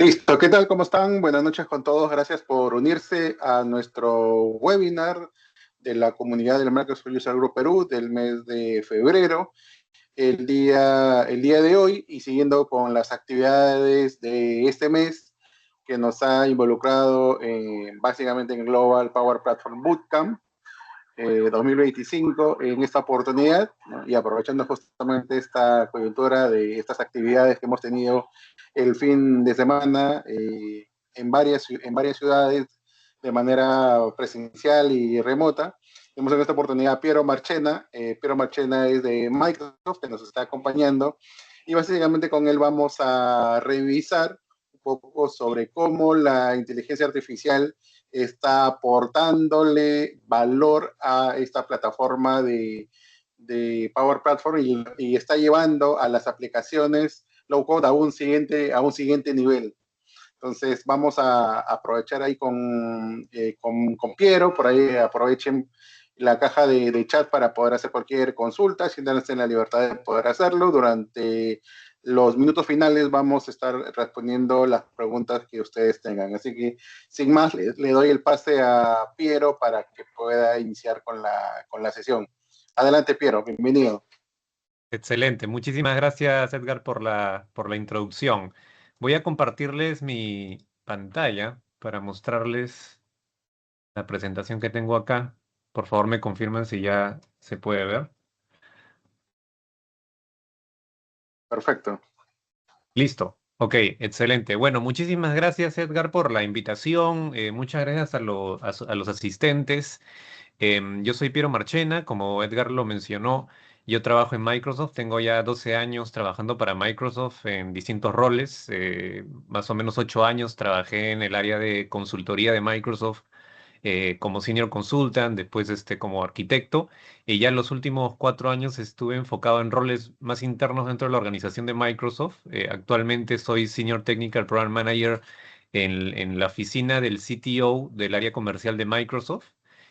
Listo, ¿qué tal? ¿Cómo están? Buenas noches con todos. Gracias por unirse a nuestro webinar de la comunidad del Microsoft User Group Perú del mes de febrero. El día de hoy y siguiendo con las actividades de este mes que nos ha involucrado básicamente en Global Power Platform Bootcamp 2025 en esta oportunidad, ¿no? Y aprovechando justamente esta coyuntura de estas actividades que hemos tenido el fin de semana en varias ciudades de manera presencial y remota. Tenemos en esta oportunidad a Piero Marchena. Piero Marchena es de Microsoft, que nos está acompañando, y básicamente con él vamos a revisar un poco sobre cómo la inteligencia artificial está aportándole valor a esta plataforma de Power Platform y está llevando a las aplicaciones low code a un siguiente nivel. Entonces vamos a aprovechar ahí con Piero, por ahí aprovechen la caja de chat para poder hacer cualquier consulta, siéntanse en la libertad de poder hacerlo. Durante los minutos finales vamos a estar respondiendo las preguntas que ustedes tengan. Así que, sin más, le doy el pase a Piero para que pueda iniciar con la sesión. Adelante, Piero, bienvenido. Excelente, muchísimas gracias Edgar por la introducción. Voy a compartirles mi pantalla para mostrarles la presentación que tengo acá. Por favor, me confirman si ya se puede ver. Perfecto. Listo. Ok, excelente. Bueno, muchísimas gracias Edgar por la invitación. Muchas gracias a los asistentes. Yo soy Piero Marchena, como Edgar lo mencionó, yo trabajo en Microsoft, tengo ya 12 años trabajando para Microsoft en distintos roles, más o menos 8 años trabajé en el área de consultoría de Microsoft como senior consultant, después como arquitecto, y ya en los últimos 4 años estuve enfocado en roles más internos dentro de la organización de Microsoft. Actualmente soy Senior Technical Program Manager en la oficina del CTO del área comercial de Microsoft.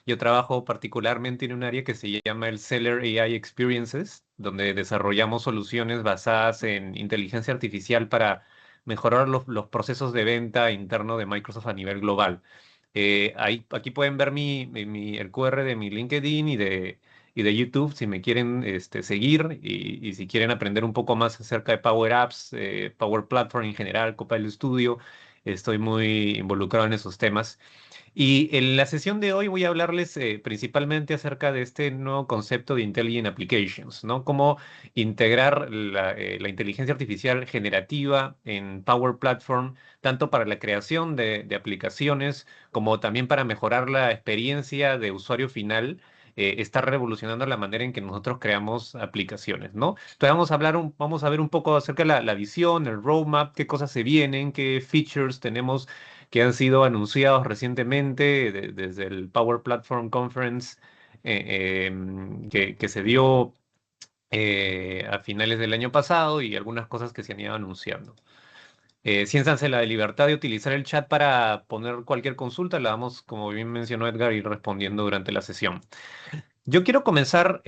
Yo trabajo particularmente en un área que se llama el Seller AI Experiences, donde desarrollamos soluciones basadas en inteligencia artificial para mejorar los procesos de venta interno de Microsoft a nivel global. Aquí pueden ver el QR de mi LinkedIn y de YouTube si me quieren seguir y si quieren aprender un poco más acerca de Power Apps, Power Platform en general, Copilot Studio. Estoy muy involucrado en esos temas. Y en la sesión de hoy voy a hablarles principalmente acerca de este nuevo concepto de Intelligent Applications, ¿no? Cómo integrar la inteligencia artificial generativa en Power Platform, tanto para la creación de aplicaciones como también para mejorar la experiencia de usuario final. Está revolucionando la manera en que nosotros creamos aplicaciones, ¿no? Entonces vamos a ver un poco acerca de la visión, el roadmap, qué cosas se vienen, qué features tenemos que han sido anunciados recientemente desde el Power Platform Conference que se dio a finales del año pasado y algunas cosas que se han ido anunciando. Siéntanse la de libertad de utilizar el chat para poner cualquier consulta, la vamos, como bien mencionó Edgar, ir respondiendo durante la sesión. Yo quiero comenzar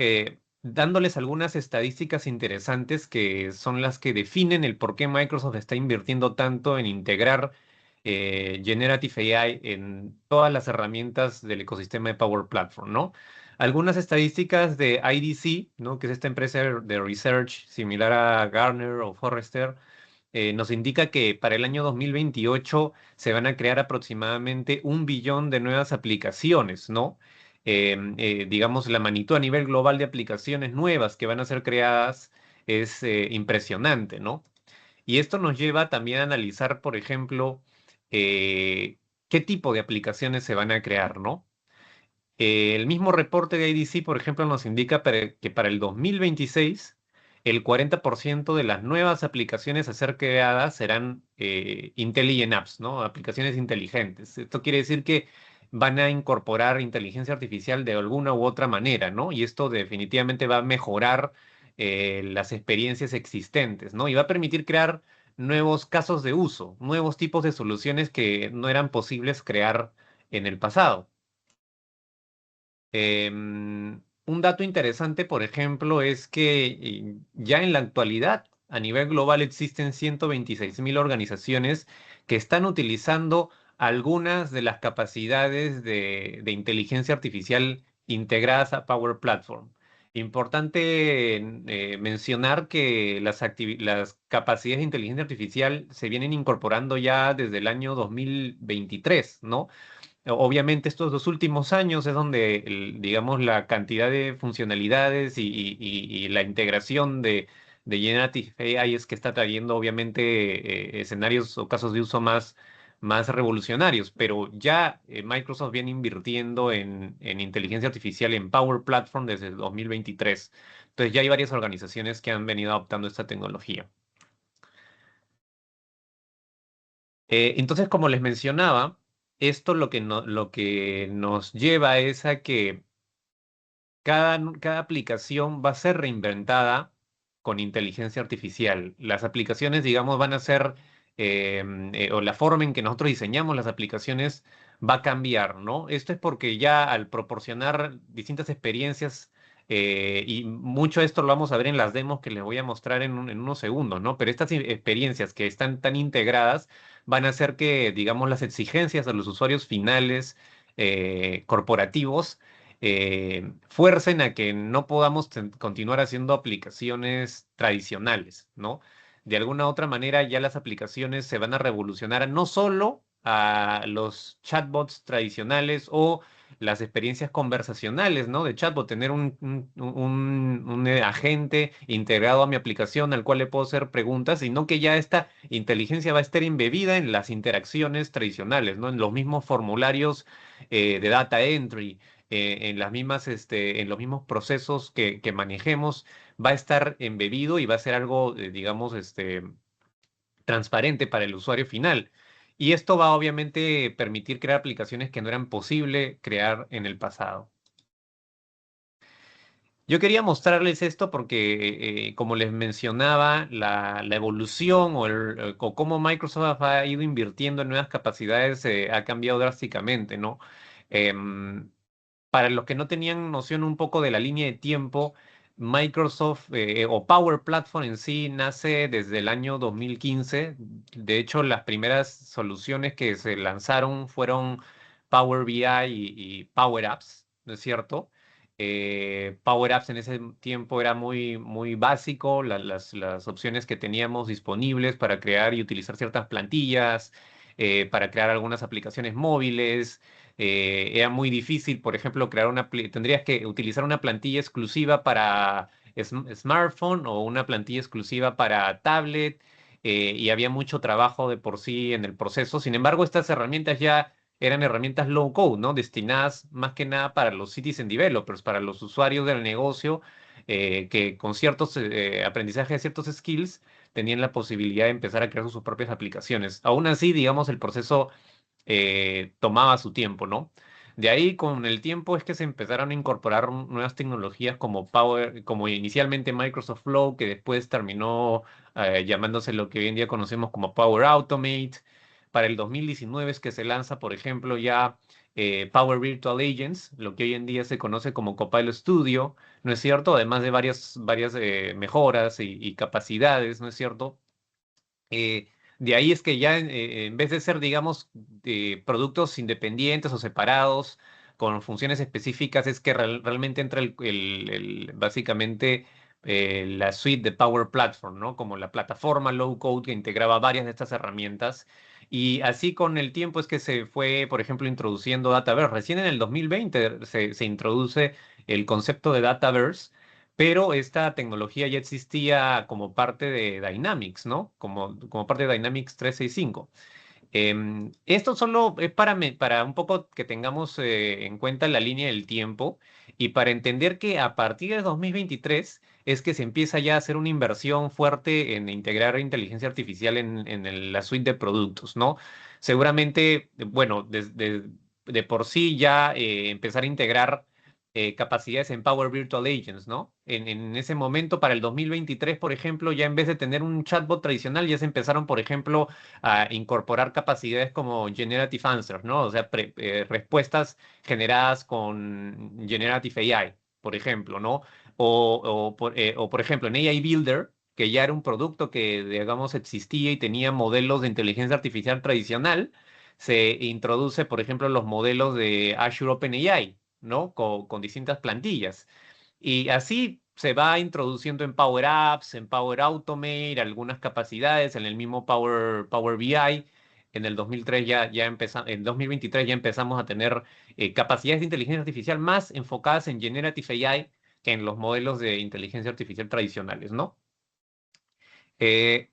dándoles algunas estadísticas interesantes que son las que definen el por qué Microsoft está invirtiendo tanto en integrar Generative AI en todas las herramientas del ecosistema de Power Platform, ¿no? Algunas estadísticas de IDC, ¿no? Que es esta empresa de research similar a Gartner o Forrester, nos indica que para el año 2028 se van a crear aproximadamente 1 billón de nuevas aplicaciones, ¿no? Digamos, la magnitud a nivel global de aplicaciones nuevas que van a ser creadas es impresionante, ¿no? Y esto nos lleva también a analizar, por ejemplo, qué tipo de aplicaciones se van a crear, ¿no? El mismo reporte de IDC, por ejemplo, nos indica que para el 2026 el 40% de las nuevas aplicaciones a ser creadas serán intelligent apps, ¿no? Aplicaciones inteligentes. Esto quiere decir que van a incorporar inteligencia artificial de alguna u otra manera, ¿no? Y esto definitivamente va a mejorar las experiencias existentes, ¿no? Y va a permitir crear nuevos casos de uso, nuevos tipos de soluciones que no eran posibles crear en el pasado. Un dato interesante, por ejemplo, es que ya en la actualidad a nivel global existen 126.000 organizaciones que están utilizando algunas de las capacidades de inteligencia artificial integradas a Power Platform. Importante mencionar que las capacidades de inteligencia artificial se vienen incorporando ya desde el año 2023, ¿no? Obviamente estos 2 últimos años es donde, digamos, la cantidad de funcionalidades y la integración de Generative AI es que está trayendo, obviamente, escenarios o casos de uso más revolucionarios, pero ya Microsoft viene invirtiendo en inteligencia artificial en Power Platform desde el 2023. Entonces ya hay varias organizaciones que han venido adoptando esta tecnología. Entonces, como les mencionaba, esto lo que nos lleva es a que cada aplicación va a ser reinventada con inteligencia artificial. Las aplicaciones, digamos, van a ser, o la forma en que nosotros diseñamos las aplicaciones va a cambiar, ¿no? Esto es porque ya al proporcionar distintas experiencias, y mucho de esto lo vamos a ver en las demos que les voy a mostrar en unos segundos, ¿no? Pero estas experiencias que están tan integradas van a hacer que, digamos, las exigencias a los usuarios finales corporativos fuercen a que no podamos continuar haciendo aplicaciones tradicionales, ¿no? De alguna otra manera ya las aplicaciones se van a revolucionar no solo a los chatbots tradicionales o las experiencias conversacionales, ¿no? De chatbot, tener un agente integrado a mi aplicación al cual le puedo hacer preguntas, sino que ya esta inteligencia va a estar embebida en las interacciones tradicionales, ¿no? En los mismos formularios de data entry, en las mismas, en los mismos procesos que manejemos, va a estar embebido y va a ser algo, digamos, transparente para el usuario final. Y esto va obviamente permitir crear aplicaciones que no eran posible crear en el pasado. Yo quería mostrarles esto porque, como les mencionaba, la evolución o cómo Microsoft ha ido invirtiendo en nuevas capacidades ha cambiado drásticamente, ¿no? Em, para los que no tenían noción un poco de la línea de tiempo, Microsoft o Power Platform en sí nace desde el año 2015. De hecho, las primeras soluciones que se lanzaron fueron Power BI y Power Apps, ¿no es cierto? Power Apps en ese tiempo era muy básico, las opciones que teníamos disponibles para crear y utilizar ciertas plantillas, para crear algunas aplicaciones móviles. Era muy difícil, por ejemplo, tendrías que utilizar una plantilla exclusiva para smartphone o una plantilla exclusiva para tablet, y había mucho trabajo de por sí en el proceso. Sin embargo, estas herramientas ya eran herramientas low code, ¿no? Destinadas más que nada para los citizen developers, para los usuarios del negocio, que con ciertos aprendizaje de ciertos skills tenían la posibilidad de empezar a crear sus propias aplicaciones. Aún así, digamos, el proceso tomaba su tiempo, ¿no? De ahí, con el tiempo, es que se empezaron a incorporar nuevas tecnologías como inicialmente Microsoft Flow, que después terminó llamándose lo que hoy en día conocemos como Power Automate. Para el 2019 es que se lanza, por ejemplo, ya Power Virtual Agents, lo que hoy en día se conoce como Copilot Studio, ¿no es cierto? Además de varias mejoras y capacidades, ¿no es cierto? De ahí es que ya en vez de ser, digamos, productos independientes o separados con funciones específicas, es que realmente entra básicamente la suite de Power Platform, ¿no? Como la plataforma low code que integraba varias de estas herramientas. Y así con el tiempo es que se fue, por ejemplo, introduciendo Dataverse. Recién en el 2020 se introduce el concepto de Dataverse, pero esta tecnología ya existía como parte de Dynamics, ¿no? Como parte de Dynamics 365. Esto solo es para un poco que tengamos en cuenta la línea del tiempo y para entender que a partir de 2023 es que se empieza ya a hacer una inversión fuerte en integrar inteligencia artificial la suite de productos, ¿no? Seguramente, bueno, de por sí ya empezar a integrar capacidades en Power Virtual Agents, ¿no? En ese momento, para el 2023, por ejemplo, ya en vez de tener un chatbot tradicional, ya se empezaron, por ejemplo, a incorporar capacidades como Generative Answers, ¿no? O sea, respuestas generadas con Generative AI, por ejemplo, ¿no? O por ejemplo, en AI Builder que ya era un producto que, digamos, existía y tenía modelos de inteligencia artificial tradicional, se introduce, por ejemplo, los modelos de Azure OpenAI, ¿no? Con distintas plantillas. Y así se va introduciendo en Power Apps, en Power Automate, algunas capacidades en el mismo Power BI. En el 2003 ya empezamos, en 2023 ya empezamos a tener capacidades de inteligencia artificial más enfocadas en Generative AI que en los modelos de inteligencia artificial tradicionales, ¿no? Eh,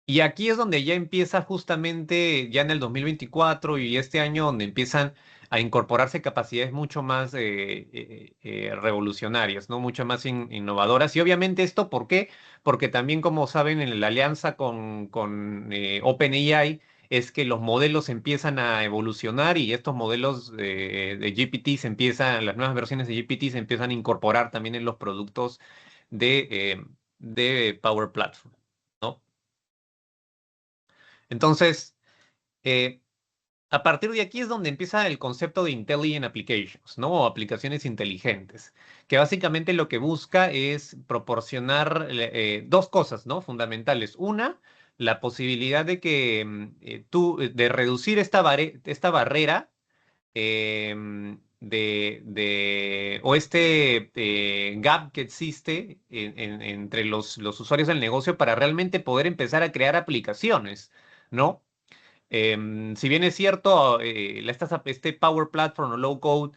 y aquí es donde ya empieza justamente, ya en el 2024 y este año, donde empiezan a incorporarse capacidades mucho más revolucionarias, ¿no? Mucho más innovadoras. Y obviamente esto, ¿por qué? Porque también, como saben, en la alianza con OpenAI es que los modelos empiezan a evolucionar y estos modelos de GPT se empiezan, las nuevas versiones de GPT se empiezan a incorporar también en los productos de Power Platform, ¿no? Entonces, eh, a partir de aquí es donde empieza el concepto de Intelligent Applications, ¿no? O aplicaciones inteligentes, que básicamente lo que busca es proporcionar dos cosas, ¿no? Fundamentales. Una, la posibilidad de que de reducir esta barrera o este gap que existe entre los usuarios del negocio para realmente poder empezar a crear aplicaciones, ¿no? Si bien es cierto, este Power Platform o Low Code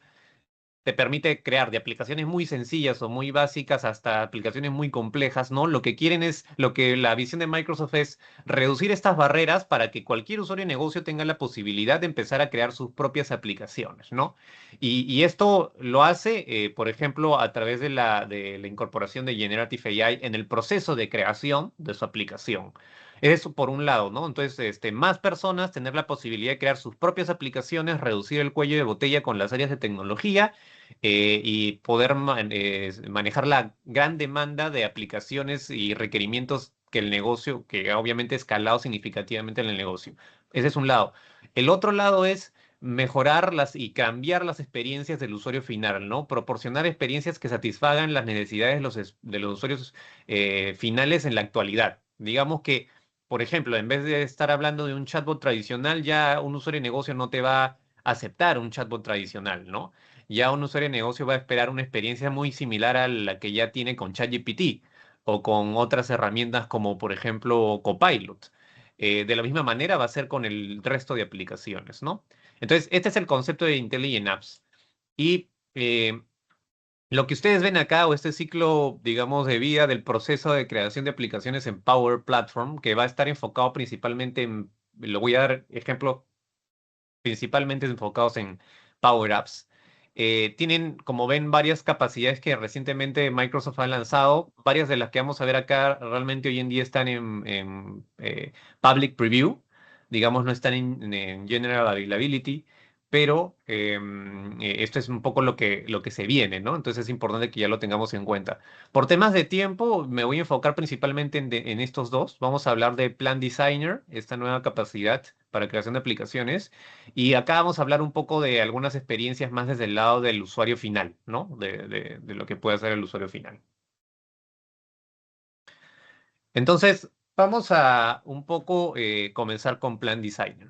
te permite crear de aplicaciones muy sencillas o muy básicas hasta aplicaciones muy complejas, ¿no? Lo que quieren es, lo que la visión de Microsoft es reducir estas barreras para que cualquier usuario de negocio tenga la posibilidad de empezar a crear sus propias aplicaciones, ¿no? Y esto lo hace, por ejemplo, a través de la incorporación de Generative AI en el proceso de creación de su aplicación. Eso por un lado, ¿no? Entonces, más personas tener la posibilidad de crear sus propias aplicaciones, reducir el cuello de botella con las áreas de tecnología y poder manejar la gran demanda de aplicaciones y requerimientos que el negocio, que obviamente ha escalado significativamente en el negocio. Ese es un lado. El otro lado es mejorarlas y cambiar las experiencias del usuario final, ¿no? Proporcionar experiencias que satisfagan las necesidades de los usuarios finales en la actualidad. Digamos que, por ejemplo, en vez de estar hablando de un chatbot tradicional, ya un usuario de negocio no te va a aceptar un chatbot tradicional, ¿no? Ya un usuario de negocio va a esperar una experiencia muy similar a la que ya tiene con ChatGPT o con otras herramientas como por ejemplo Copilot. De la misma manera va a ser con el resto de aplicaciones, ¿no? Entonces, este es el concepto de Intelligent Apps. Y lo que ustedes ven acá, o este ciclo, digamos, de vida del proceso de creación de aplicaciones en Power Platform, que va a estar enfocado principalmente lo voy a dar ejemplo principalmente enfocados en Power Apps. Tienen, como ven, varias capacidades que recientemente Microsoft ha lanzado. Varias de las que vamos a ver acá realmente hoy en día están en Public Preview. Digamos, no están en General Availability. Pero esto es un poco lo que se viene, ¿no? Entonces es importante que ya lo tengamos en cuenta. Por temas de tiempo, me voy a enfocar principalmente en estos dos. Vamos a hablar de Plan Designer, esta nueva capacidad para creación de aplicaciones. Y acá vamos a hablar un poco de algunas experiencias más desde el lado del usuario final, ¿no? De lo que puede hacer el usuario final. Entonces, vamos a un poco comenzar con Plan Designer.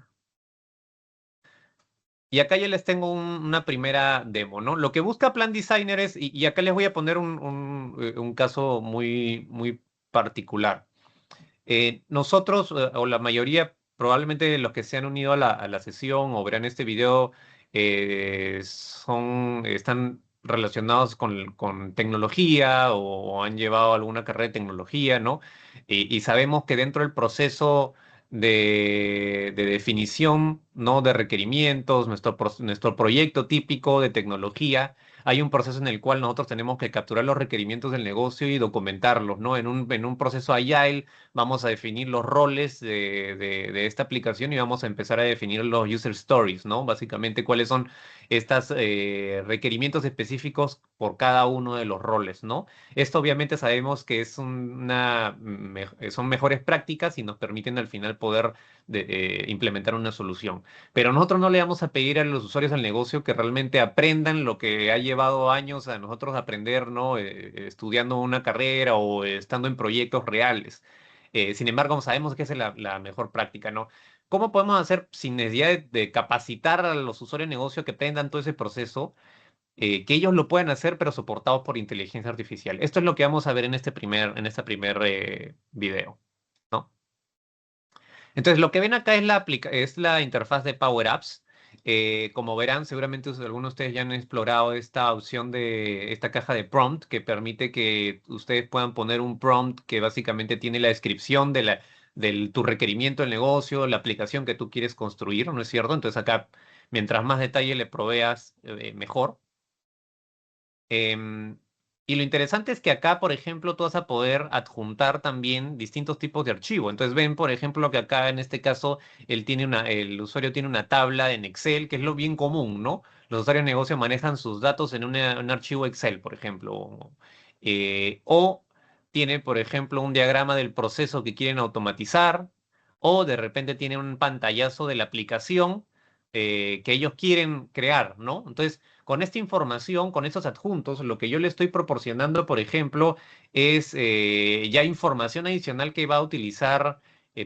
Y acá ya les tengo una primera demo, ¿no? Lo que busca Plan Designer es, y acá les voy a poner un caso muy, muy particular. Nosotros, o la mayoría, probablemente de los que se han unido a la sesión o verán este video, están relacionados con tecnología o han llevado alguna carrera de tecnología, ¿no? Y sabemos que dentro del proceso de definición, ¿no? De requerimientos, nuestro proyecto típico de tecnología, hay un proceso en el cual nosotros tenemos que capturar los requerimientos del negocio y documentarlos, ¿no? En un proceso agile vamos a definir los roles de esta aplicación y vamos a empezar a definir los user stories, ¿no? Básicamente, cuáles son estos requerimientos específicos por cada uno de los roles, ¿no? Esto obviamente sabemos que es son mejores prácticas y nos permiten al final poder implementar una solución. Pero nosotros no le vamos a pedir a los usuarios del negocio que realmente aprendan lo que ha llevado años a nosotros aprender, ¿no? Estudiando una carrera o estando en proyectos reales. Sin embargo, sabemos que esa es la mejor práctica, ¿no? ¿Cómo podemos hacer sin necesidad de capacitar a los usuarios de negocio que aprendan todo ese proceso? Que ellos lo puedan hacer, pero soportados por inteligencia artificial. Esto es lo que vamos a ver en este primer video, ¿no? Entonces, lo que ven acá es la interfaz de Power Apps. Como verán, seguramente algunos de ustedes ya han explorado esta opción de esta caja de prompt que permite que ustedes puedan poner un prompt que básicamente tiene la descripción de tu requerimiento del negocio, la aplicación que tú quieres construir, ¿no es cierto? Entonces acá, mientras más detalle le proveas, mejor. Em, y lo interesante es que acá, por ejemplo, tú vas a poder adjuntar también distintos tipos de archivo. Entonces ven, por ejemplo, que acá en este caso el usuario tiene una tabla en Excel, que es lo bien común, ¿no? Los usuarios de negocio manejan sus datos en un archivo Excel, por ejemplo. O tiene, por ejemplo, un diagrama del proceso que quieren automatizar. O de repente tiene un pantallazo de la aplicación que ellos quieren crear, ¿no? Entonces, con esta información, con estos adjuntos, lo que yo le estoy proporcionando, por ejemplo, es ya información adicional que va a utilizar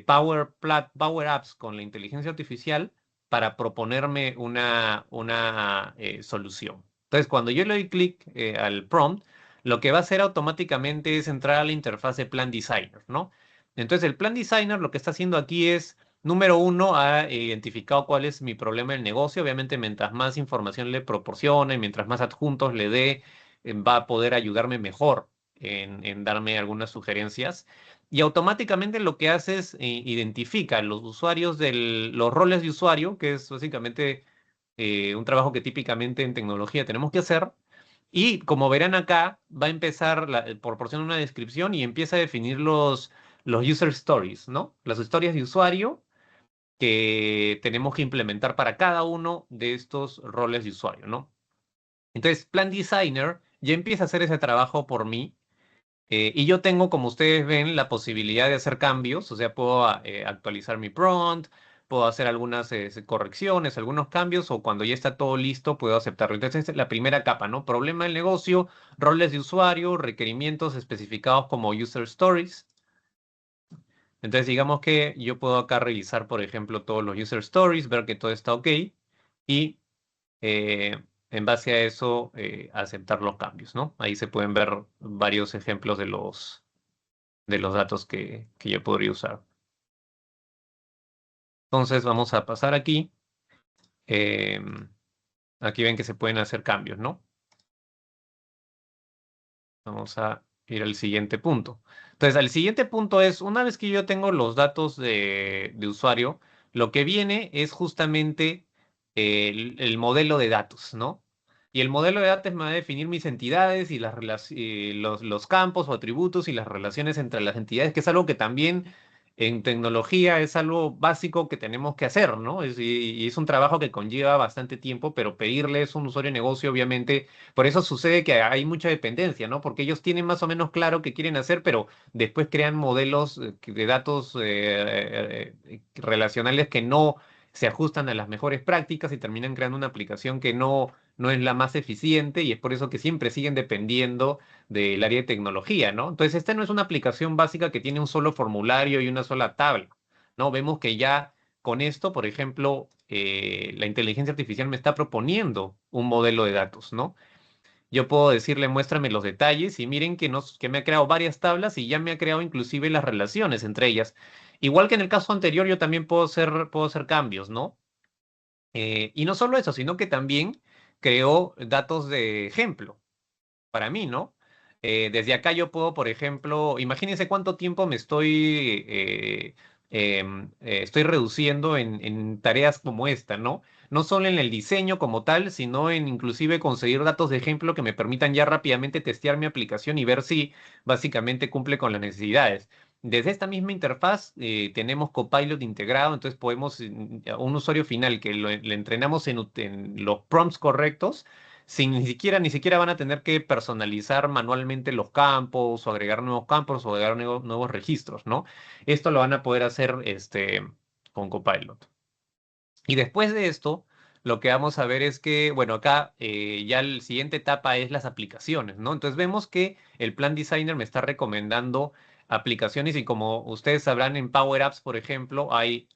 Power Apps con la inteligencia artificial para proponerme una solución. Entonces, cuando yo le doy clic al prompt, lo que va a hacer automáticamente es entrar a la interfaz de Plan Designer, ¿no? Entonces, el Plan Designer lo que está haciendo aquí es número uno, ha identificado cuál es mi problema del negocio. Obviamente, mientras más información le proporcione, mientras más adjuntos le dé, va a poder ayudarme mejor en darme algunas sugerencias. Y automáticamente lo que hace es identifica los usuarios los roles de usuario, que es básicamente un trabajo que típicamente en tecnología tenemos que hacer. Y como verán acá, va a empezar, proporciona una descripción y empieza a definir los user stories, ¿no? Las historias de usuario que tenemos que implementar para cada uno de estos roles de usuario, ¿no? Entonces, Plan Designer ya empieza a hacer ese trabajo por mí y yo tengo, como ustedes ven, la posibilidad de hacer cambios, o sea, puedo actualizar mi prompt, puedo hacer algunas correcciones, algunos cambios, o cuando ya está todo listo, puedo aceptarlo. Entonces, esta es la primera capa, ¿no? Problema del negocio, roles de usuario, requerimientos especificados como user stories. Entonces, digamos que yo puedo acá revisar, por ejemplo, todos los user stories, ver que todo está ok y en base a eso aceptar los cambios, ¿no? Ahí se pueden ver varios ejemplos de los datos que yo podría usar. Entonces, vamos a pasar aquí. Aquí ven que se pueden hacer cambios, ¿no? Vamos a ir al siguiente punto. Entonces, el siguiente punto es, una vez que yo tengo los datos de usuario, lo que viene es justamente el modelo de datos, ¿no? Y el modelo de datos me va a definir mis entidades y los campos o atributos y las relaciones entre las entidades, que es algo que también en tecnología es algo básico que tenemos que hacer, ¿no? Y es un trabajo que conlleva bastante tiempo, pero pedirles un usuario de negocio, obviamente por eso sucede que hay mucha dependencia, ¿no? Porque ellos tienen más o menos claro qué quieren hacer, pero después crean modelos de datos relacionales que no se ajustan a las mejores prácticas y terminan creando una aplicación que no es la más eficiente y es por eso que siempre siguen dependiendo del área de tecnología, ¿no? Entonces, esta no es una aplicación básica que tiene un solo formulario y una sola tabla, ¿no? Vemos que ya con esto, por ejemplo, la inteligencia artificial me está proponiendo un modelo de datos, ¿no? Yo puedo decirle, muéstrame los detalles y miren que me ha creado varias tablas y ya me ha creado inclusive las relaciones entre ellas. Igual que en el caso anterior, yo también puedo hacer cambios, ¿no? Y no solo eso, sino que también creo datos de ejemplo para mí, ¿no? Desde acá yo puedo, por ejemplo, imagínense cuánto tiempo me estoy reduciendo en tareas como esta, ¿no? No solo en el diseño como tal, sino en inclusive conseguir datos de ejemplo que me permitan ya rápidamente testear mi aplicación y ver si básicamente cumple con las necesidades. Desde esta misma interfaz tenemos Copilot integrado, entonces podemos, a un usuario final que le entrenamos en los prompts correctos, sin ni siquiera van a tener que personalizar manualmente los campos o agregar nuevos campos o agregar nuevos registros, ¿no? Esto lo van a poder hacer con Copilot. Y después de esto, lo que vamos a ver es que, bueno, acá ya la siguiente etapa es las aplicaciones, ¿no? Entonces vemos que el Plan Designer me está recomendando aplicaciones y como ustedes sabrán en Power Apps, por ejemplo, hay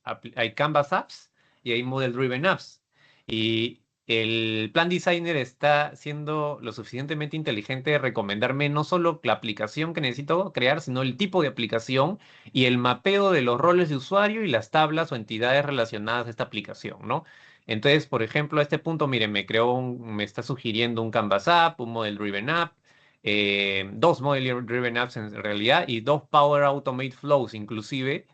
Canvas Apps y hay Model Driven Apps. Y el Plan Designer está siendo lo suficientemente inteligente de recomendarme no solo la aplicación que necesito crear, sino el tipo de aplicación y el mapeo de los roles de usuario y las tablas o entidades relacionadas a esta aplicación, ¿no? Entonces, por ejemplo, a este punto, miren, me está sugiriendo un Canvas App, un Model Driven App, dos Model Driven Apps en realidad y dos Power Automate Flows inclusive.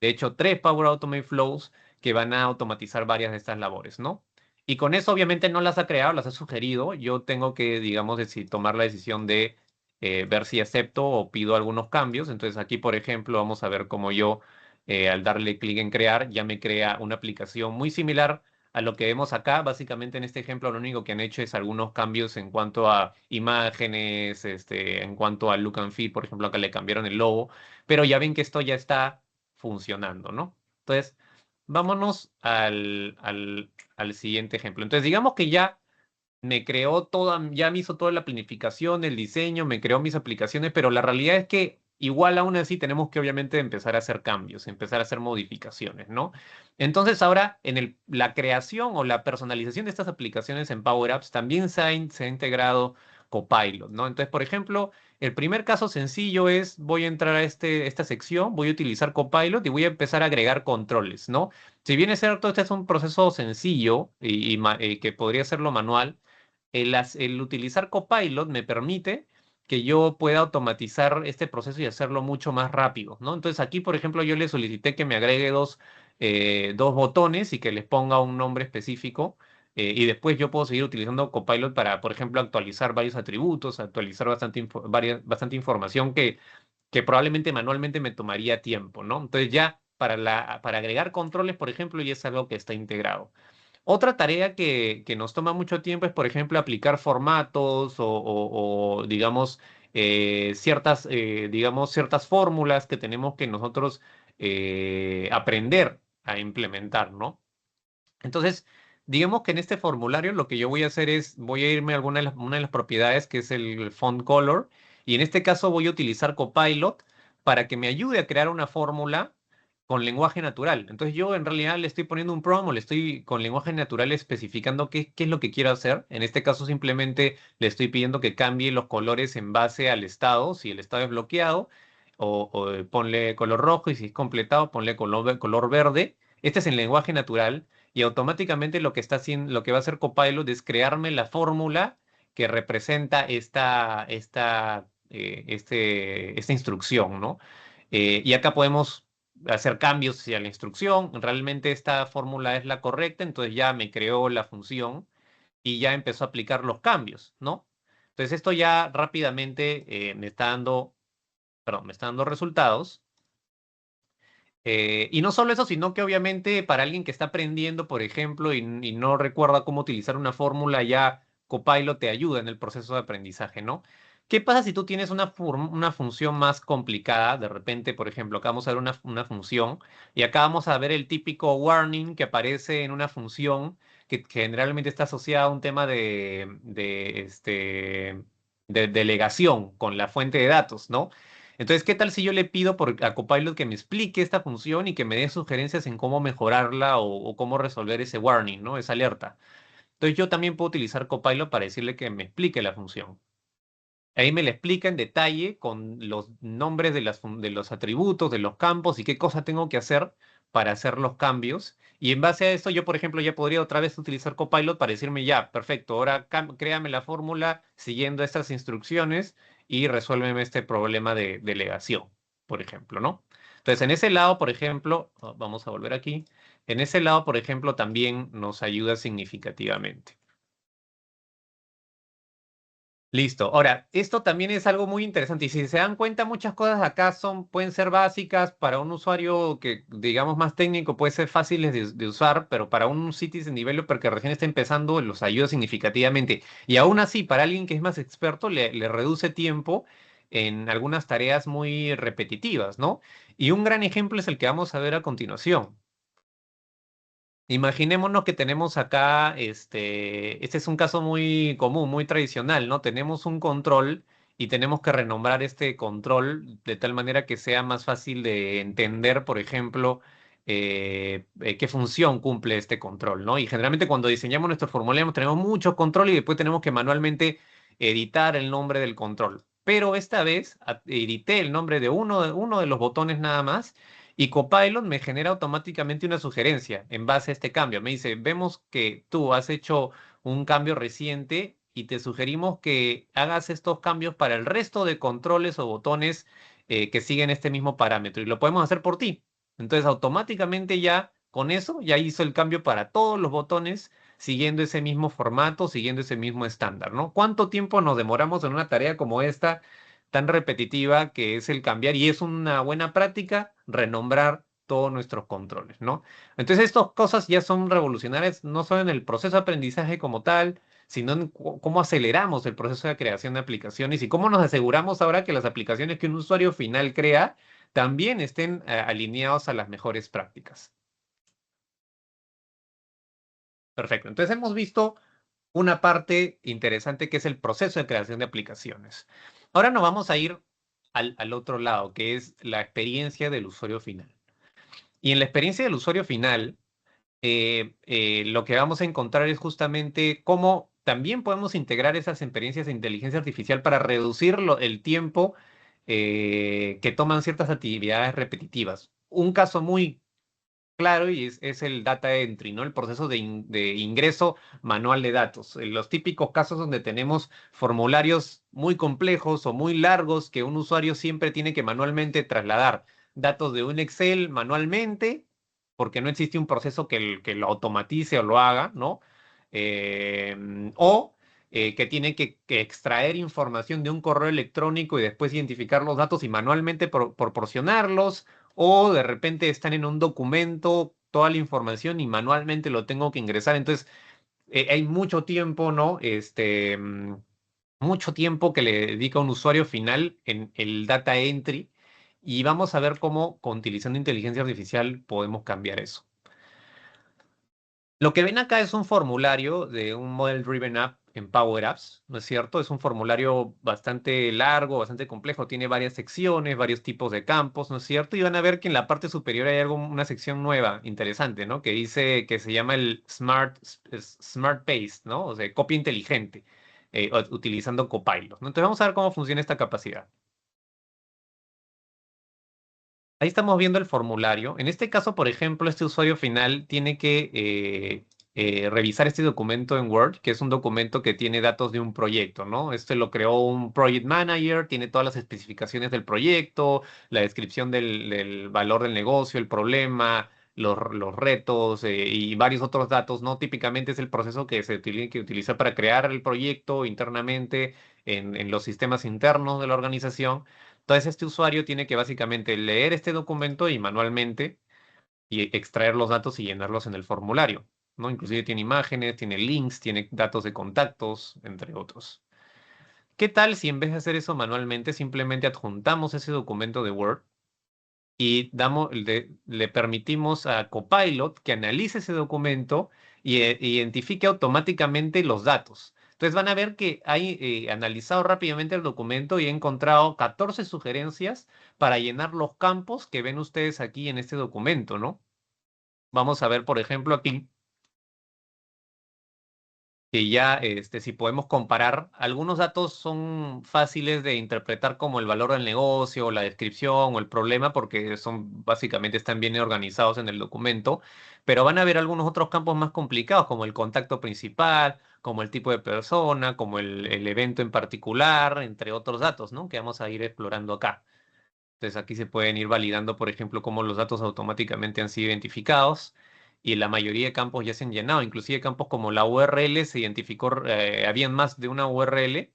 De hecho, tres Power Automate Flows que van a automatizar varias de estas labores, ¿no? Y con eso obviamente no las ha creado, las ha sugerido. Yo tengo que, digamos, tomar la decisión de ver si acepto o pido algunos cambios. Entonces aquí, por ejemplo, vamos a ver cómo yo, al darle clic en crear, ya me crea una aplicación muy similar a lo que vemos acá. Básicamente en este ejemplo lo único que han hecho es algunos cambios en cuanto a imágenes, en cuanto al look and feel. Por ejemplo, acá le cambiaron el logo, pero ya ven que esto ya está funcionando, ¿no? Entonces, vámonos al siguiente ejemplo. Entonces, digamos que ya me hizo toda la planificación, el diseño, me creó mis aplicaciones, pero la realidad es que igual aún así tenemos que obviamente empezar a hacer cambios, empezar a hacer modificaciones, ¿no? Entonces ahora la creación o la personalización de estas aplicaciones en Power Apps también se ha integrado Copilot, ¿no? Entonces, por ejemplo, el primer caso sencillo es, voy a entrar a esta sección, voy a utilizar Copilot y voy a empezar a agregar controles, ¿no? Si bien es cierto, este es un proceso sencillo y que podría hacerlo manual, el utilizar Copilot me permite que yo pueda automatizar este proceso y hacerlo mucho más rápido, ¿no? Entonces aquí, por ejemplo, yo le solicité que me agregue dos botones y que les ponga un nombre específico. Y después yo puedo seguir utilizando Copilot para, por ejemplo, actualizar varios atributos, actualizar bastante información que probablemente manualmente me tomaría tiempo, ¿no? Entonces ya para agregar controles, por ejemplo, ya es algo que está integrado. Otra tarea que nos toma mucho tiempo es, por ejemplo, aplicar formatos o, digamos, ciertas fórmulas que tenemos que nosotros aprender a implementar, ¿no? Entonces, digamos que en este formulario lo que yo voy a hacer es, voy a irme a una de las propiedades que es el font color, y en este caso voy a utilizar Copilot para que me ayude a crear una fórmula con lenguaje natural. Entonces yo en realidad le estoy poniendo un prompt o le estoy con lenguaje natural especificando qué es lo que quiero hacer. En este caso simplemente le estoy pidiendo que cambie los colores en base al estado, si el estado es bloqueado, o ponle color rojo y si es completado, ponle color verde. Este es el lenguaje natural y automáticamente lo que va a hacer Copilot es crearme la fórmula que representa esta instrucción, ¿no? Y acá podemos hacer cambios hacia la instrucción. Realmente esta fórmula es la correcta, entonces ya me creó la función y ya empezó a aplicar los cambios, ¿no? Entonces esto ya rápidamente me está dando resultados. Y no solo eso, sino que obviamente para alguien que está aprendiendo, por ejemplo, y no recuerda cómo utilizar una fórmula, ya Copilot te ayuda en el proceso de aprendizaje, ¿no? ¿Qué pasa si tú tienes una función más complicada? De repente, por ejemplo, acá vamos a ver una función y acá vamos a ver el típico warning que aparece en una función que generalmente está asociada a un tema de delegación con la fuente de datos, ¿no? Entonces, ¿qué tal si yo le pido a Copilot que me explique esta función y que me dé sugerencias en cómo mejorarla o cómo resolver ese warning, ¿no? Esa alerta. Entonces, yo también puedo utilizar Copilot para decirle que me explique la función. Ahí me la explica en detalle con los nombres de los atributos, de los campos y qué cosa tengo que hacer para hacer los cambios. Y en base a eso, yo, por ejemplo, ya podría otra vez utilizar Copilot para decirme, ya, perfecto, ahora créame la fórmula siguiendo estas instrucciones y resuélveme este problema de delegación, por ejemplo, ¿no? Entonces, en ese lado, por ejemplo, vamos a volver aquí, en ese lado, por ejemplo, también nos ayuda significativamente. Listo. Ahora, esto también es algo muy interesante y si se dan cuenta, muchas cosas acá pueden ser básicas para un usuario que, digamos, más técnico, puede ser fáciles de usar, pero para un citizen developer que recién está empezando, los ayuda significativamente. Y aún así, para alguien que es más experto, le reduce tiempo en algunas tareas muy repetitivas, ¿no? Y un gran ejemplo es el que vamos a ver a continuación. Imaginémonos que tenemos acá, este es un caso muy común, muy tradicional, ¿no? Tenemos un control y tenemos que renombrar este control de tal manera que sea más fácil de entender, por ejemplo, qué función cumple este control, ¿no? Y generalmente cuando diseñamos nuestro formulario tenemos mucho control y después tenemos que manualmente editar el nombre del control. Pero esta vez edité el nombre de uno de los botones nada más y Copilot me genera automáticamente una sugerencia en base a este cambio. Me dice, vemos que tú has hecho un cambio reciente y te sugerimos que hagas estos cambios para el resto de controles o botones que siguen este mismo parámetro y lo podemos hacer por ti. Entonces automáticamente ya con eso ya hizo el cambio para todos los botones siguiendo ese mismo formato, siguiendo ese mismo estándar, ¿no? ¿Cuánto tiempo nos demoramos en una tarea como esta tan repetitiva que es el cambiar y es una buena práctica renombrar todos nuestros controles, ¿no? Entonces estas cosas ya son revolucionarias, no solo en el proceso de aprendizaje como tal, sino en cómo aceleramos el proceso de creación de aplicaciones y cómo nos aseguramos ahora que las aplicaciones que un usuario final crea también estén alineados a las mejores prácticas. Perfecto. Entonces hemos visto una parte interesante que es el proceso de creación de aplicaciones. Ahora nos vamos a ir al otro lado, que es la experiencia del usuario final. Y en la experiencia del usuario final, lo que vamos a encontrar es justamente cómo también podemos integrar esas experiencias de inteligencia artificial para reducir el tiempo que toman ciertas actividades repetitivas. Un caso muy claro y es el data entry, ¿no? El proceso de ingreso manual de datos. En los típicos casos donde tenemos formularios muy complejos o muy largos que un usuario siempre tiene que manualmente trasladar datos de un Excel manualmente, porque no existe un proceso que lo automatice o lo haga, ¿no? O que tiene que extraer información de un correo electrónico y después identificar los datos y manualmente proporcionarlos o de repente están en un documento toda la información y manualmente lo tengo que ingresar. Entonces, hay mucho tiempo, ¿no? Mucho tiempo que le dedica un usuario final en el data entry y vamos a ver cómo, con utilizando inteligencia artificial, podemos cambiar eso. Lo que ven acá es un formulario de un Model Driven App en Power Apps, ¿no es cierto? Es un formulario bastante largo, bastante complejo, tiene varias secciones, varios tipos de campos, ¿no es cierto? Y van a ver que en la parte superior hay una sección nueva, interesante, ¿no? Que dice que se llama el Smart Paste, ¿no? O sea, copia inteligente, utilizando Copilot, ¿no? Entonces vamos a ver cómo funciona esta capacidad. Ahí estamos viendo el formulario. En este caso, por ejemplo, este usuario final tiene que revisar este documento en Word, que es un documento que tiene datos de un proyecto, ¿no? Este lo creó un project manager, tiene todas las especificaciones del proyecto, la descripción del valor del negocio, el problema, los retos y varios otros datos, ¿no? Típicamente es el proceso que se tiene que utilizar para crear el proyecto internamente en los sistemas internos de la organización. Entonces, este usuario tiene que básicamente leer este documento y manualmente y extraer los datos y llenarlos en el formulario, ¿no? Inclusive tiene imágenes, tiene links, tiene datos de contactos, entre otros. ¿Qué tal si en vez de hacer eso manualmente, simplemente adjuntamos ese documento de Word y le permitimos a Copilot que analice ese documento y identifique automáticamente los datos? Entonces van a ver que hay analizado rápidamente el documento y he encontrado 14 sugerencias para llenar los campos que ven ustedes aquí en este documento, ¿no? Vamos a ver, por ejemplo, aquí que ya, si podemos comparar, algunos datos son fáciles de interpretar como el valor del negocio, o la descripción o el problema, porque son básicamente están bien organizados en el documento, pero van a haber algunos otros campos más complicados, como el contacto principal, como el tipo de persona, como el evento en particular, entre otros datos, ¿no? Que vamos a ir explorando acá. Entonces aquí se pueden ir validando, por ejemplo, cómo los datos automáticamente han sido identificados y la mayoría de campos ya se han llenado. Inclusive campos como la URL se identificó, habían más de una URL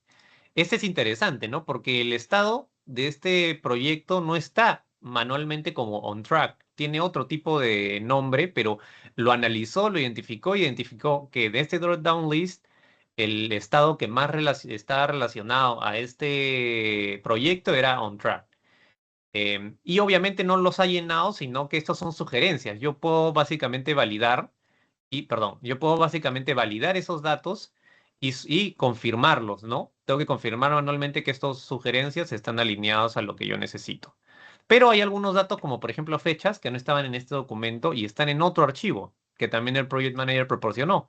Este es interesante, ¿no? Porque el estado de este proyecto no está manualmente como on track. Tiene otro tipo de nombre, pero lo analizó, lo identificó, identificó que de este dropdown list, el estado que más está relacionado a este proyecto era on track. Y obviamente no los ha llenado, sino que estos son sugerencias. Yo puedo básicamente validar perdón, yo puedo básicamente validar esos datos y confirmarlos, ¿no? Tengo que confirmar manualmente que estas sugerencias están alineados a lo que yo necesito. Pero hay algunos datos, como por ejemplo fechas, que no estaban en este documento y están en otro archivo, que también el Project Manager proporcionó.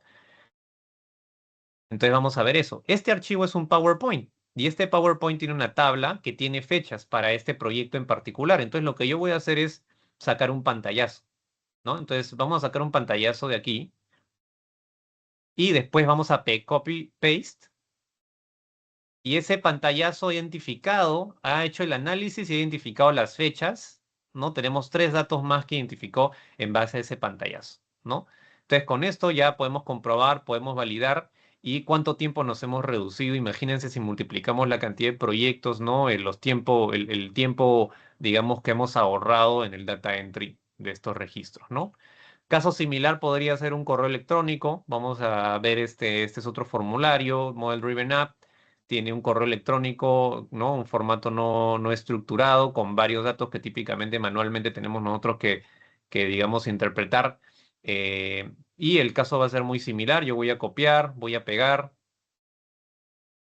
Entonces vamos a ver eso. Este archivo es un PowerPoint y este PowerPoint tiene una tabla que tiene fechas para este proyecto en particular. Entonces lo que yo voy a hacer es sacar un pantallazo, ¿no? Entonces vamos a sacar un pantallazo de aquí. Y después vamos a copy paste. Y ese pantallazo identificado ha hecho el análisis y ha identificado las fechas, ¿no? Tenemos 3 datos más que identificó en base a ese pantallazo, ¿no? Entonces con esto ya podemos comprobar, podemos validar y cuánto tiempo nos hemos reducido. Imagínense si multiplicamos la cantidad de proyectos, ¿no? El tiempo, digamos, que hemos ahorrado en el data entry de estos registros, ¿no? Caso similar podría ser un correo electrónico. Vamos a ver este es otro formulario, Model Driven App. Tiene un correo electrónico, ¿no? Un formato no estructurado con varios datos que típicamente manualmente tenemos nosotros que digamos, interpretar. Y el caso va a ser muy similar. Yo voy a copiar, voy a pegar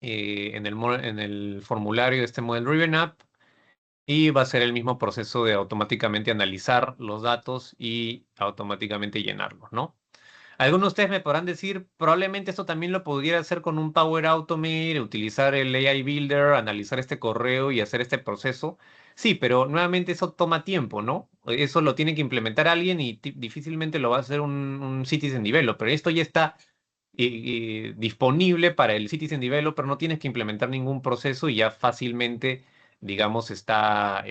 en el formulario de este Model Driven App y va a ser el mismo proceso de automáticamente analizar los datos y automáticamente llenarlos, ¿no? Algunos de ustedes me podrán decir, probablemente esto también lo pudiera hacer con un Power Automate, utilizar el AI Builder, analizar este correo y hacer este proceso. Sí, pero nuevamente eso toma tiempo, ¿no? Eso lo tiene que implementar alguien y difícilmente lo va a hacer un Citizen Developer. Esto ya está disponible para el Citizen Developer, no tienes que implementar ningún proceso y ya fácilmente, digamos, ya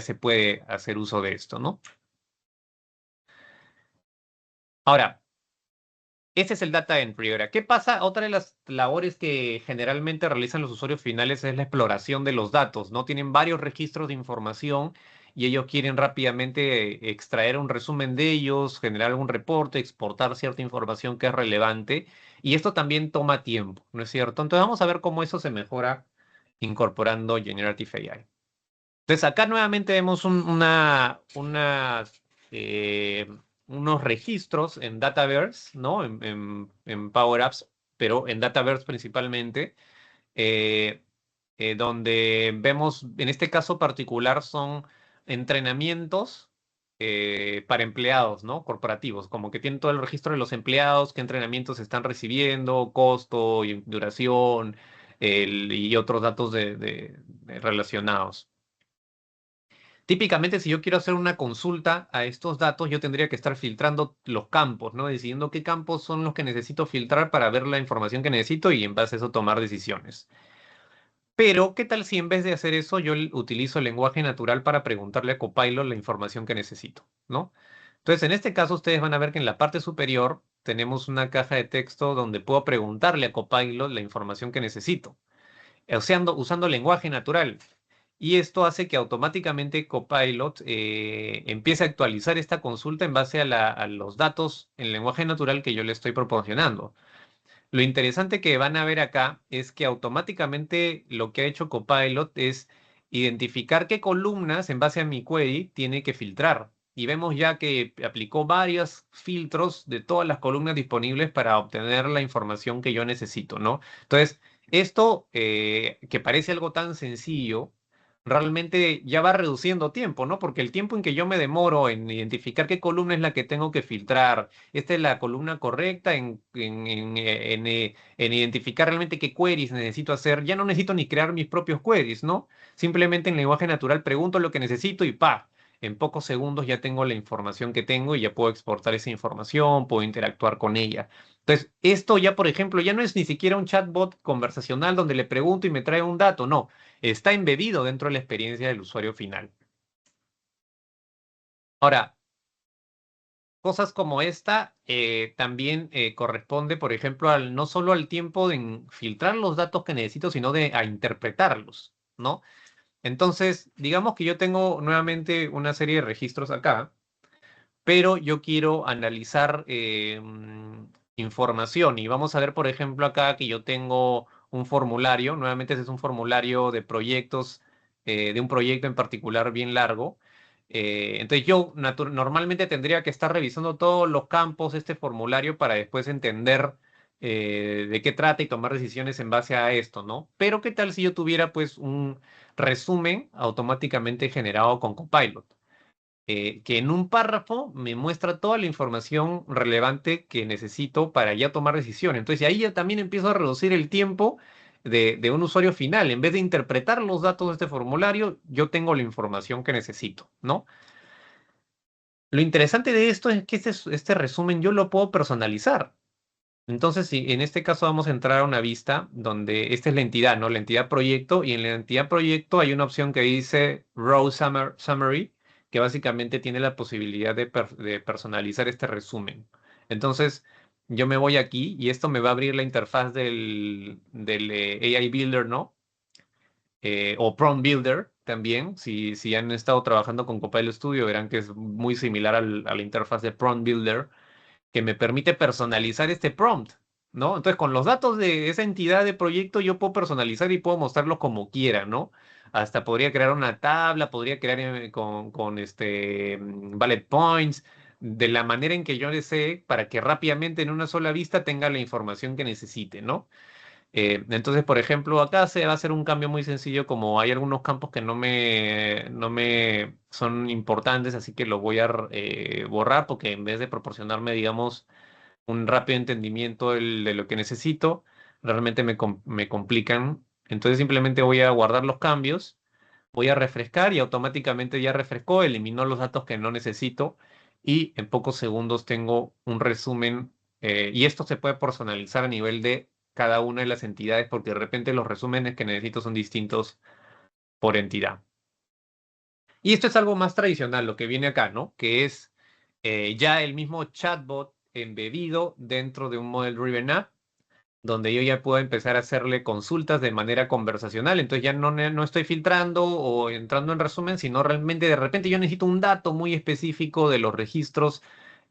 se puede hacer uso de esto, ¿no? Ahora, ese es el data entry. Ahora, ¿qué pasa? Otra de las labores que generalmente realizan los usuarios finales es la exploración de los datos, ¿no? Tienen varios registros de información y ellos quieren rápidamente extraer un resumen de ellos, generar algún reporte, exportar cierta información que es relevante y esto también toma tiempo, ¿no es cierto? Entonces vamos a ver cómo eso se mejora incorporando Generative AI. Entonces acá nuevamente vemos eh, unos registros en Dataverse, ¿no? En Power Apps, pero en Dataverse principalmente, eh, donde vemos, en este caso particular, son entrenamientos para empleados, ¿no? Corporativos, como que tienen todo el registro de los empleados, qué entrenamientos están recibiendo, costo y duración, y otros datos relacionados. Típicamente, si yo quiero hacer una consulta a estos datos, yo tendría que estar filtrando los campos, ¿no? Decidiendo qué campos son los que necesito filtrar para ver la información que necesito y en base a eso tomar decisiones. Pero, ¿qué tal si en vez de hacer eso, yo utilizo el lenguaje natural para preguntarle a Copilot la información que necesito, ¿no? Entonces, en este caso, ustedes van a ver que en la parte superior tenemos una caja de texto donde puedo preguntarle a Copilot la información que necesito, usando lenguaje natural. Y esto hace que automáticamente Copilot empiece a actualizar esta consulta en base a los datos en lenguaje natural que yo le estoy proporcionando. Lo interesante que van a ver acá es que automáticamente lo que ha hecho Copilot es identificar qué columnas en base a mi query tiene que filtrar. Y vemos ya que aplicó varios filtros de todas las columnas disponibles para obtener la información que yo necesito, ¿no? Entonces, esto que parece algo tan sencillo, realmente ya va reduciendo tiempo, ¿no? Porque el tiempo en que yo me demoro en identificar qué columna es la que tengo que filtrar, esta es la columna correcta en identificar realmente qué queries necesito hacer. Ya no necesito ni crear mis propios queries, ¿no? Simplemente en lenguaje natural pregunto lo que necesito y ¡pa! En pocos segundos ya tengo la información que tengo y ya puedo exportar esa información, puedo interactuar con ella. Entonces, esto ya, por ejemplo, ya no es ni siquiera un chatbot conversacional donde le pregunto y me trae un dato, no, está embebido dentro de la experiencia del usuario final. Ahora, cosas como esta también corresponde, por ejemplo, no solo al tiempo de filtrar los datos que necesito, sino a interpretarlos, ¿no? Entonces, digamos que yo tengo nuevamente una serie de registros acá, pero yo quiero analizar información y vamos a ver, por ejemplo, acá que yo tengo un formulario, nuevamente ese es un formulario de proyectos, de un proyecto en particular bien largo. Entonces yo normalmente tendría que estar revisando todos los campos de este formulario para después entender de qué trata y tomar decisiones en base a esto, ¿no? Pero ¿qué tal si yo tuviera pues un resumen automáticamente generado con Copilot? Que en un párrafo me muestra toda la información relevante que necesito para ya tomar decisiones. Entonces ahí ya también empiezo a reducir el tiempo de un usuario final. En vez de interpretar los datos de este formulario, yo tengo la información que necesito, ¿no? Lo interesante de esto es que este resumen yo lo puedo personalizar. Entonces, si en este caso vamos a entrar a una vista donde esta es la entidad, ¿no? La entidad proyecto, y en la entidad proyecto hay una opción que dice Row Summary, que básicamente tiene la posibilidad de personalizar este resumen. Entonces, yo me voy aquí y esto me va a abrir la interfaz del AI Builder, ¿no? O Prompt Builder también. Si han estado trabajando con Copilot Studio, verán que es muy similar a la interfaz de Prompt Builder que me permite personalizar este prompt, ¿no? Entonces, con los datos de esa entidad de proyecto, yo puedo personalizar y puedo mostrarlos como quiera, ¿no? Hasta podría crear una tabla, podría crear con bullet points, de la manera en que yo desee, para que rápidamente en una sola vista tenga la información que necesite, ¿no? Entonces, por ejemplo, acá se va a hacer un cambio muy sencillo, como hay algunos campos que no me son importantes, así que los voy a borrar porque en vez de proporcionarme, digamos, un rápido entendimiento de lo que necesito, realmente me complican. Entonces simplemente voy a guardar los cambios, voy a refrescar y automáticamente ya refrescó, eliminó los datos que no necesito y en pocos segundos tengo un resumen. Y esto se puede personalizar a nivel de cada una de las entidades porque de repente los resúmenes que necesito son distintos por entidad. Y esto es algo más tradicional, lo que viene acá, ¿no? Que es ya el mismo chatbot embebido dentro de un Model Driven App, donde yo ya puedo empezar a hacerle consultas de manera conversacional. Entonces ya no estoy filtrando o entrando en resumen, sino realmente de repente yo necesito un dato muy específico de los registros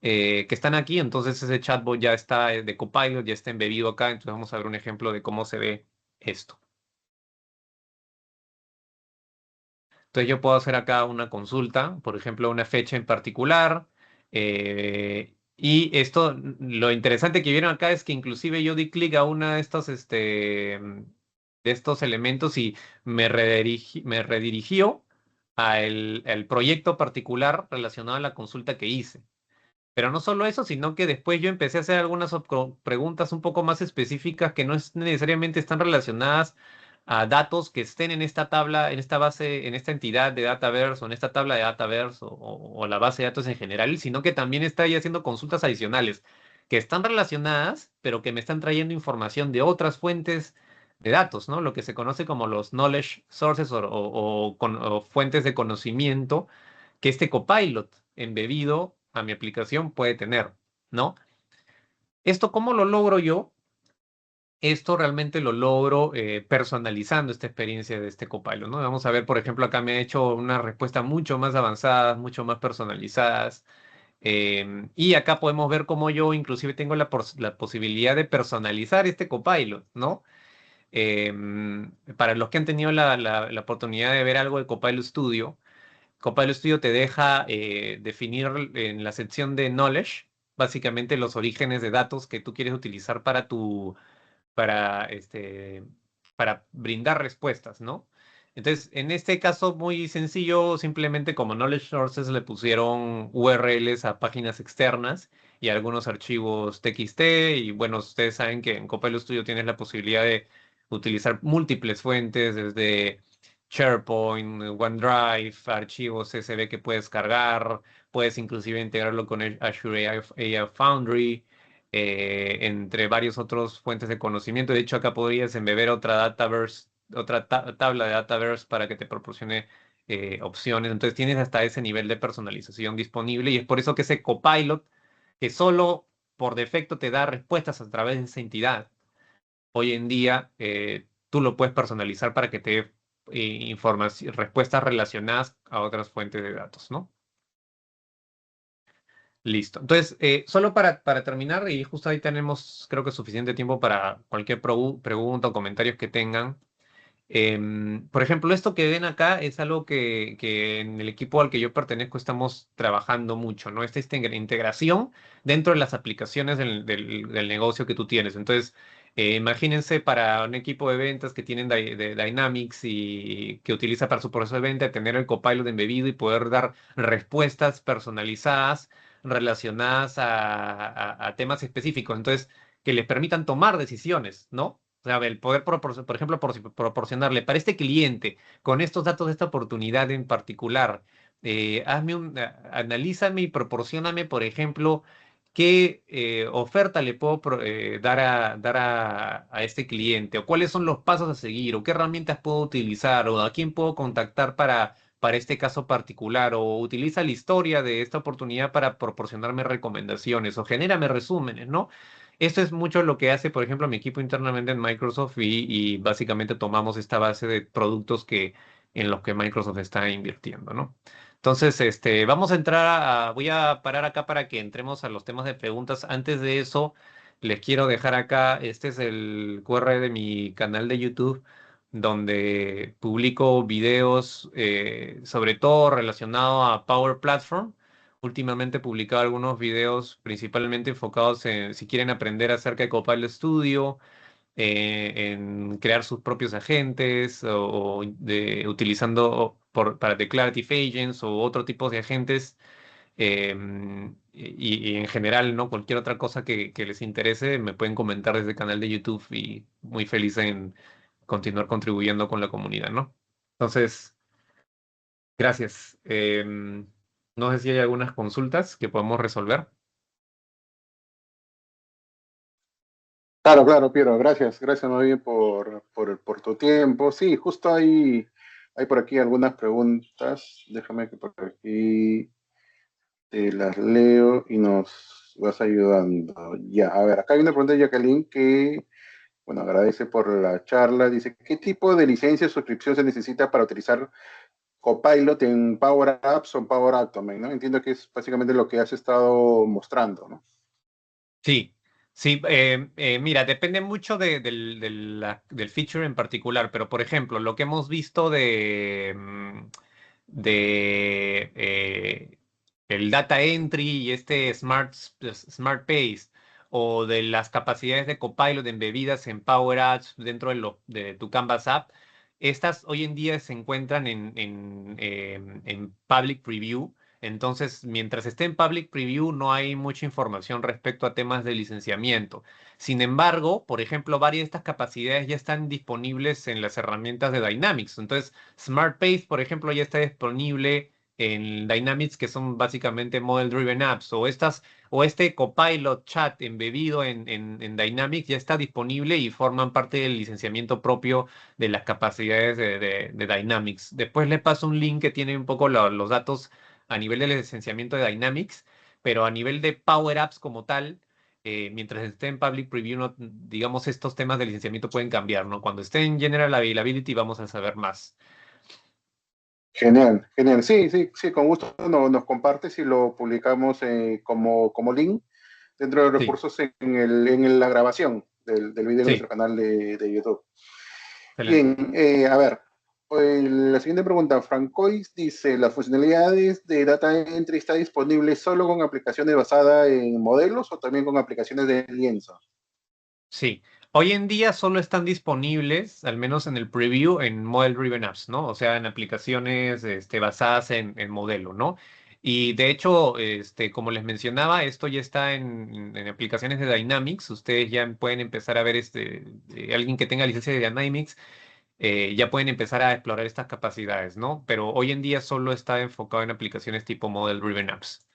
que están aquí. Entonces ese chatbot ya está de Copilot, ya está embebido acá. Entonces vamos a ver un ejemplo de cómo se ve esto. Entonces yo puedo hacer acá una consulta, por ejemplo, una fecha en particular. Y esto, lo interesante que vieron acá es que inclusive yo di clic a una de estos elementos y me redirigió al proyecto particular relacionado a la consulta que hice. Pero no solo eso, sino que después yo empecé a hacer algunas preguntas un poco más específicas que no necesariamente están relacionadas a datos que estén en esta tabla, en esta base, en esta entidad de Dataverse o en esta tabla de Dataverse o la base de datos en general, sino que también está ahí haciendo consultas adicionales que están relacionadas, pero que me están trayendo información de otras fuentes de datos, ¿no? Lo que se conoce como los knowledge sources o fuentes de conocimiento que este copilot embebido a mi aplicación puede tener, ¿no? ¿Esto cómo lo logro yo? Esto realmente lo logro personalizando esta experiencia de este copilot, ¿no? Vamos a ver, por ejemplo, acá me ha hecho una respuesta mucho más avanzada, mucho más personalizadas. Y acá podemos ver cómo yo inclusive tengo la posibilidad de personalizar este copilot, ¿no? Para los que han tenido la oportunidad de ver algo de Copilot Studio, Copilot Studio te deja definir en la sección de Knowledge, básicamente los orígenes de datos que tú quieres utilizar para, este, para brindar respuestas, ¿no? Entonces, en este caso muy sencillo, simplemente como Knowledge Sources le pusieron URLs a páginas externas y algunos archivos TXT, y bueno, ustedes saben que en Copilot Studio tienes la posibilidad de utilizar múltiples fuentes, desde SharePoint, OneDrive, archivos CSV que puedes cargar, puedes inclusive integrarlo con Azure AI Foundry, entre varios otros fuentes de conocimiento. De hecho, acá podrías embeber otra Dataverse, otra tabla de Dataverse para que te proporcione opciones. Entonces tienes hasta ese nivel de personalización disponible y es por eso que ese Copilot que solo por defecto te da respuestas a través de esa entidad, hoy en día tú lo puedes personalizar para que te dé respuestas relacionadas a otras fuentes de datos, ¿no? Listo. Entonces, solo para terminar, y justo ahí tenemos, creo que suficiente tiempo para cualquier pregunta o comentarios que tengan. Por ejemplo, esto que ven acá es algo que en el equipo al que yo pertenezco estamos trabajando mucho, ¿no? Esta integración dentro de las aplicaciones del negocio que tú tienes. Entonces, imagínense para un equipo de ventas que tienen de Dynamics y que utiliza para su proceso de venta, tener el Copilot embebido y poder dar respuestas personalizadas relacionadas a temas específicos. Entonces, que les permitan tomar decisiones, ¿no? O sea, el poder, por ejemplo, proporcionarle para este cliente, con estos datos de esta oportunidad en particular, analízame y proporcióname, por ejemplo, qué oferta le puedo dar a este cliente, o cuáles son los pasos a seguir, o qué herramientas puedo utilizar, o a quién puedo contactar para este caso particular, o utiliza la historia de esta oportunidad para proporcionarme recomendaciones, o genérame resúmenes, ¿no? Esto es mucho lo que hace, por ejemplo, mi equipo internamente en Microsoft y básicamente tomamos esta base de productos en los que Microsoft está invirtiendo, ¿no? Entonces, vamos a voy a parar acá para que entremos a los temas de preguntas. Antes de eso, les quiero dejar acá, este es el QR de mi canal de YouTube, donde publico videos, sobre todo relacionado a Power Platform. Últimamente he publicado algunos videos principalmente enfocados en si quieren aprender acerca de Copilot Studio, en crear sus propios agentes utilizando para Declarative Agents o otro tipo de agentes, y en general, ¿no? Cualquier otra cosa que les interese me pueden comentar desde el canal de YouTube y muy feliz en continuar contribuyendo con la comunidad, ¿no? Entonces, gracias. No sé si hay algunas consultas que podemos resolver. Claro, claro, Piero, gracias, gracias muy bien por tu tiempo. Sí, justo hay por aquí algunas preguntas. Déjame que por aquí te las leo y nos vas ayudando. Ya, a ver, acá hay una pregunta de Jacqueline que, bueno, agradece por la charla. Dice, ¿qué tipo de licencia o suscripción se necesita para utilizar Copilot en Power Apps o en Power Automate, ¿no? Entiendo que es básicamente lo que has estado mostrando, ¿no? Sí, sí, mira, depende mucho del feature en particular, pero por ejemplo, lo que hemos visto de el data entry y este Smart Pace, o de las capacidades de Copilot embebidas en Power Apps dentro de tu Canvas app, estas hoy en día se encuentran en public preview. Entonces, mientras esté en public preview, no hay mucha información respecto a temas de licenciamiento. Sin embargo, por ejemplo, varias de estas capacidades ya están disponibles en las herramientas de Dynamics. Entonces, Smart Pace, por ejemplo, ya está disponible en Dynamics, que son básicamente Model Driven Apps, o este Copilot Chat embebido en Dynamics ya está disponible y forman parte del licenciamiento propio de las capacidades de Dynamics. Después le paso un link que tiene un poco los datos a nivel del licenciamiento de Dynamics, pero a nivel de Power Apps como tal, mientras esté en Public Preview, digamos, estos temas de licenciamiento pueden cambiar, ¿no? Cuando esté en General Availability vamos a saber más. Genial, genial. Sí, sí, sí, con gusto nos compartes y lo publicamos como link dentro de los Sí, recursos en la grabación del video en nuestro sí, canal de YouTube. excelente. Bien, a ver, la siguiente pregunta. Francois dice, ¿las funcionalidades de Data Entry está disponible solo con aplicaciones basadas en modelos o también con aplicaciones de lienzo? Sí. Hoy en día solo están disponibles, al menos en el preview, en Model Driven Apps, ¿no? O sea, en aplicaciones basadas en modelo, ¿no? Y de hecho, como les mencionaba, esto ya está en aplicaciones de Dynamics. Ustedes ya pueden empezar a ver alguien que tenga licencia de Dynamics, ya pueden empezar a explorar estas capacidades, ¿no? Pero hoy en día solo está enfocado en aplicaciones tipo Model Driven Apps.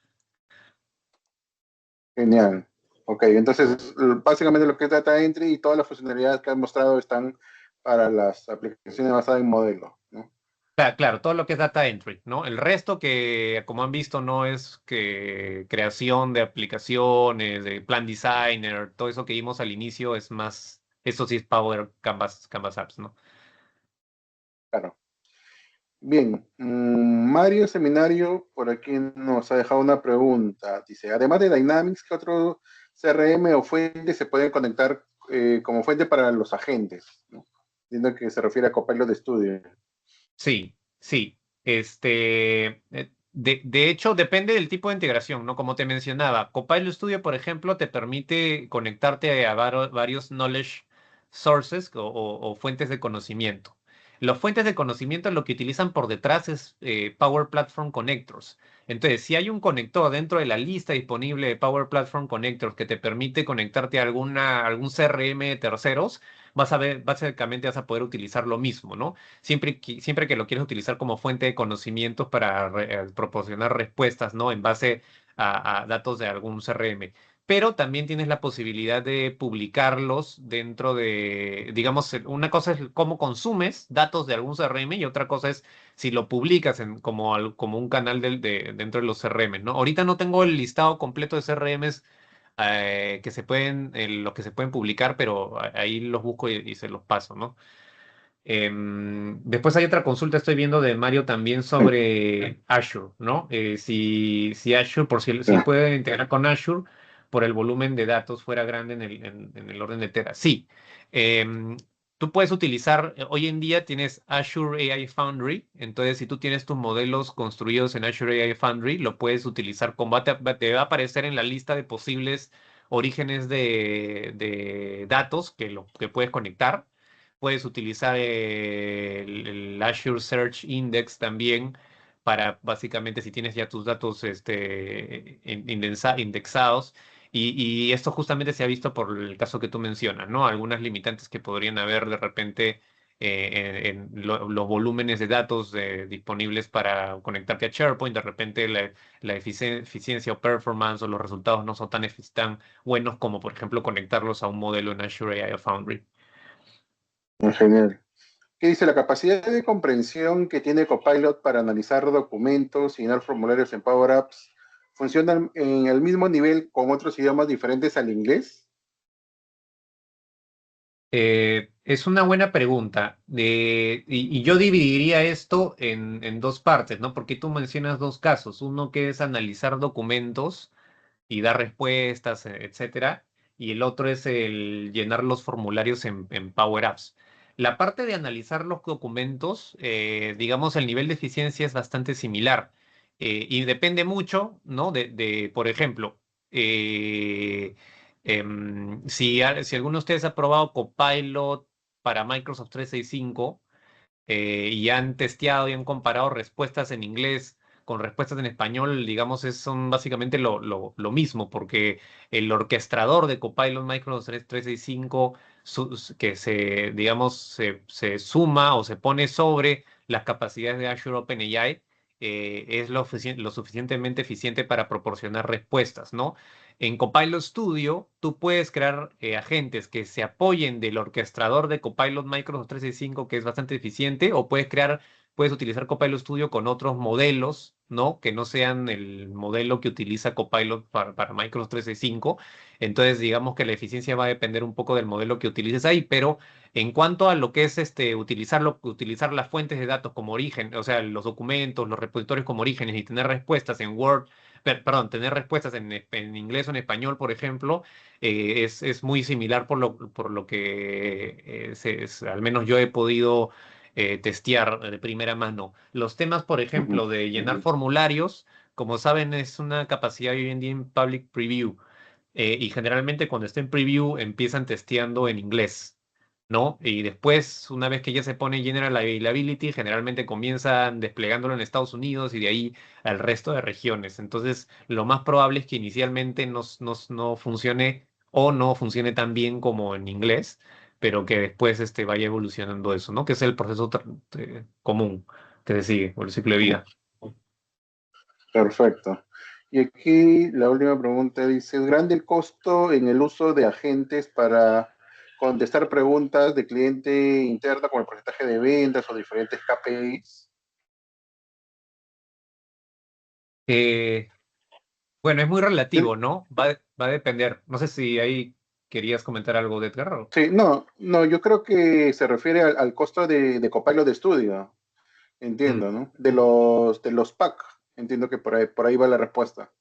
Genial. Ok, entonces básicamente lo que es Data Entry y todas las funcionalidades que han mostrado están para las aplicaciones basadas en modelo, ¿no? Claro, todo lo que es data entry, ¿no? El resto que, como han visto, no es que creación de aplicaciones, de plan designer, todo eso que vimos al inicio es más, eso sí es Power Canvas Apps, ¿no? Claro. Bien, Mario Seminario por aquí nos ha dejado una pregunta. Dice, además de Dynamics, ¿qué otro CRM o fuente se pueden conectar como fuente para los agentes? ¿No? Entiendo que se refiere a Copilot Studio. Sí, sí. De hecho, depende del tipo de integración, ¿no? Como te mencionaba, Copilot Studio, por ejemplo, te permite conectarte a varios knowledge sources o fuentes de conocimiento. Los fuentes de conocimiento lo que utilizan por detrás es Power Platform Connectors. Entonces, si hay un conector dentro de la lista disponible de Power Platform Connectors que te permite conectarte a algún CRM de terceros, vas a ver, básicamente vas a poder utilizar lo mismo, ¿no? Siempre que lo quieres utilizar como fuente de conocimientos para proporcionar respuestas, ¿no? En base a datos de algún CRM. Pero también tienes la posibilidad de publicarlos dentro de, digamos, una cosa es cómo consumes datos de algún CRM y otra cosa es si lo publicas como un canal dentro de los CRM, ¿no? Ahorita no tengo el listado completo de CRMs que se pueden, los que se pueden publicar, pero ahí los busco y se los paso, ¿no? Después hay otra consulta, estoy viendo de Mario también sobre Azure, ¿no? Si Azure, si Ya. puede integrar con Azure, por el volumen de datos fuera grande en el orden de teras. Sí. Em, Tú puedes utilizar, hoy en día tienes Azure AI Foundry, entonces si tú tienes tus modelos construidos en Azure AI Foundry, lo puedes utilizar te va a aparecer en la lista de posibles orígenes de datos que puedes conectar. Puedes utilizar el Azure Search Index también para básicamente si tienes ya tus datos indexados. Y esto justamente se ha visto por el caso que tú mencionas, ¿no? Algunas limitantes que podrían haber de repente los volúmenes de datos disponibles para conectarte a SharePoint. De repente la eficiencia o performance o los resultados no son tan buenos como, por ejemplo, conectarlos a un modelo en Azure AI Foundry. Genial. ¿Qué dice? La capacidad de comprensión que tiene Copilot para analizar documentos y llenar formularios en Power Apps funciona en el mismo nivel con otros idiomas diferentes al inglés. Es una buena pregunta. Y yo dividiría esto en dos partes, ¿no? Porque tú mencionas dos casos. Uno que es analizar documentos y dar respuestas, etcétera. Y el otro es el llenar los formularios en Power Apps. La parte de analizar los documentos, digamos, el nivel de eficiencia es bastante similar. Y depende mucho, ¿no? Por ejemplo, eh, si alguno de ustedes ha probado Copilot para Microsoft 365 y han testeado y han comparado respuestas en inglés con respuestas en español, digamos, son básicamente lo mismo, porque el orquestador de Copilot Microsoft 365 que digamos, se suma o se pone sobre las capacidades de Azure OpenAI, es lo suficientemente eficiente para proporcionar respuestas, ¿no? En Copilot Studio, tú puedes crear agentes que se apoyen del orquestador de Copilot Microsoft 365, que es bastante eficiente, o puedes utilizar Copilot Studio con otros modelos, ¿no? Que no sean el modelo que utiliza Copilot para Microsoft 365. Entonces, digamos que la eficiencia va a depender un poco del modelo que utilices ahí, pero en cuanto a lo que es utilizar las fuentes de datos como origen, o sea, los documentos, los repositorios como orígenes y tener respuestas en Word, perdón, tener respuestas en inglés o en español, por ejemplo, es muy similar por lo que al menos yo he podido testear de primera mano. Los temas, por Ujú. ejemplo, de llenar formularios, como saben, es una capacidad hoy en día en public preview. Y generalmente cuando está en preview empiezan testeando en inglés, ¿no? Y después, una vez que ya se pone General Availability, generalmente comienzan desplegándolo en Estados Unidos y de ahí al resto de regiones. Entonces, lo más probable es que inicialmente no funcione o no funcione tan bien como en inglés, pero que después vaya evolucionando eso, ¿no? Que es el proceso común que se sigue, o el ciclo de vida. Perfecto. Y aquí la última pregunta dice, ¿es grande el costo en el uso de agentes para contestar preguntas de cliente interna con el porcentaje de ventas o diferentes KPIs? Eh, bueno, es muy relativo, ¿no? Va a depender. No sé si ahí querías comentar algo de Edgar. Sí, no, no, yo creo que se refiere al costo de Copilot de estudio, Mm. entiendo, ¿no? De los pack, entiendo que por ahí va la respuesta.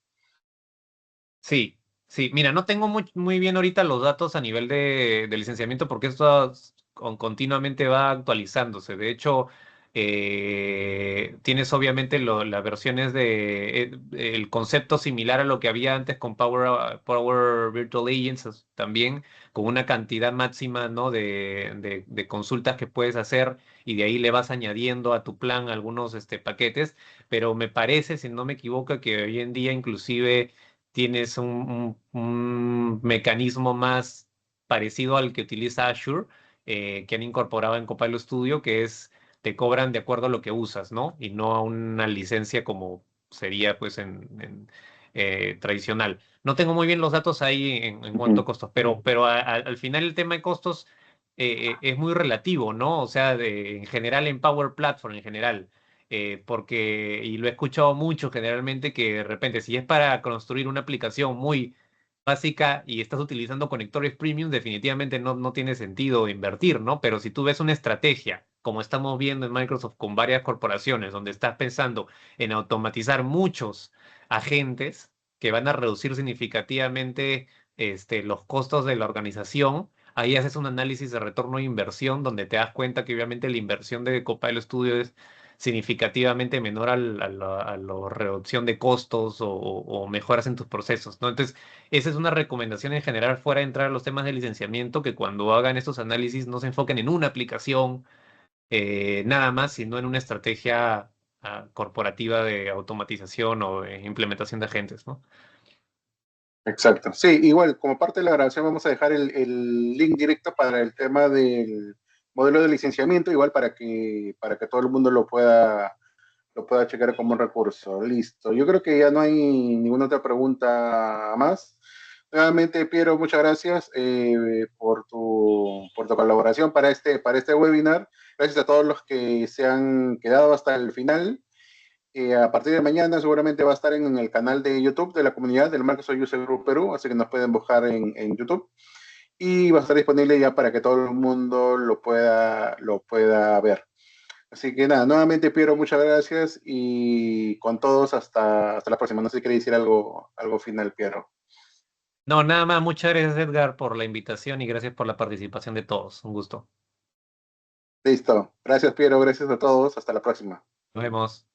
Sí, sí. Mira, no tengo muy bien ahorita los datos a nivel de licenciamiento porque esto continuamente va actualizándose. De hecho, tienes obviamente las versiones el concepto similar a lo que había antes con Power Virtual Agents también, con una cantidad máxima, ¿no? de consultas que puedes hacer y de ahí le vas añadiendo a tu plan algunos paquetes. Pero me parece, si no me equivoco, que hoy en día inclusive tienes un mecanismo más parecido al que utiliza Azure, que han incorporado en Copilot Studio, que es te cobran de acuerdo a lo que usas, ¿no? Y no a una licencia como sería pues tradicional. No tengo muy bien los datos ahí en cuanto a Ujú. costos, pero al final el tema de costos es muy relativo, ¿no? O sea, en general en Power Platform, en general porque, y lo he escuchado mucho generalmente, que de repente si es para construir una aplicación muy básica y estás utilizando conectores premium, definitivamente no tiene sentido invertir, ¿no? Pero si tú ves una estrategia, como estamos viendo en Microsoft con varias corporaciones, donde estás pensando en automatizar muchos agentes que van a reducir significativamente los costos de la organización, ahí haces un análisis de retorno de inversión donde te das cuenta que obviamente la inversión de Copilot Studio es significativamente menor a la reducción de costos o mejoras en tus procesos, ¿no? Entonces, esa es una recomendación en general fuera de entrar a los temas de licenciamiento, que cuando hagan estos análisis no se enfoquen en una aplicación nada más, sino en una estrategia corporativa de automatización o de implementación de agentes, ¿no? Exacto. Sí, igual, como parte de la grabación vamos a dejar el link directo para el tema del modelo de licenciamiento, igual para que todo el mundo lo pueda checar como un recurso. Listo. Yo creo que ya no hay ninguna otra pregunta más. Nuevamente, Piero, muchas gracias por tu colaboración para este webinar. Gracias a todos los que se han quedado hasta el final. A partir de mañana seguramente va a estar en el canal de YouTube de la comunidad del Microsoft User Group Perú, así que nos pueden buscar en YouTube y va a estar disponible ya para que todo el mundo lo pueda ver. Así que nada, nuevamente Piero, muchas gracias y con todos hasta la próxima. No sé si queréis decir algo final, Piero. No, nada más, muchas gracias Edgar por la invitación y gracias por la participación de todos. Un gusto. Listo. Gracias, Piero. Gracias a todos. Hasta la próxima. Nos vemos.